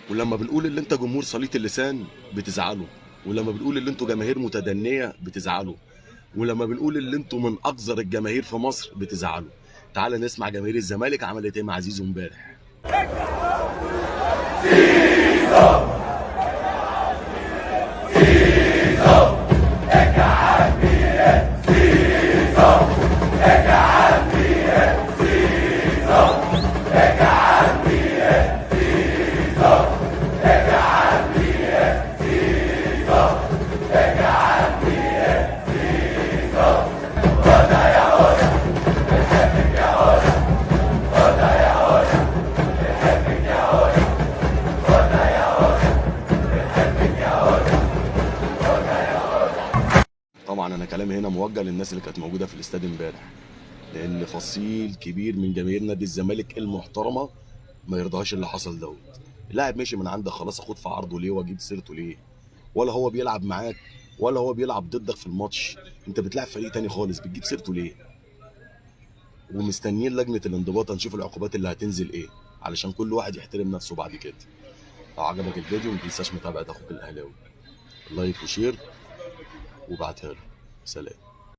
ولما بنقول اللي انت جمهور سليط اللسان بتزعلوا، ولما بنقول اللي انتوا جماهير متدنيه بتزعلوا، ولما بنقول اللي انتوا من اقذر الجماهير في مصر بتزعلوا. تعال نسمع جماهير الزمالك عملت ايه مع زيزو امبارح. طبعا انا كلامي هنا موجه للناس اللي كانت موجوده في الاستاد امبارح، لان فصيل كبير من جماهير نادي الزمالك المحترمه ما يرضاهاش اللي حصل دوت. اللاعب مشي من عندك خلاص، اخد في عرضه ليه واجيب سيرته ليه؟ ولا هو بيلعب معاك ولا هو بيلعب ضدك في الماتش. انت بتلعب فريق تاني خالص، بتجيب سيرته ليه؟ ومستنيين لجنه الانضباط هنشوف العقوبات اللي هتنزل ايه، علشان كل واحد يحترم نفسه بعد كده. لو عجبك الفيديو ما تنساش متابعه اخوك الاهلاوي، لايك وشير وابعتها له. سلام.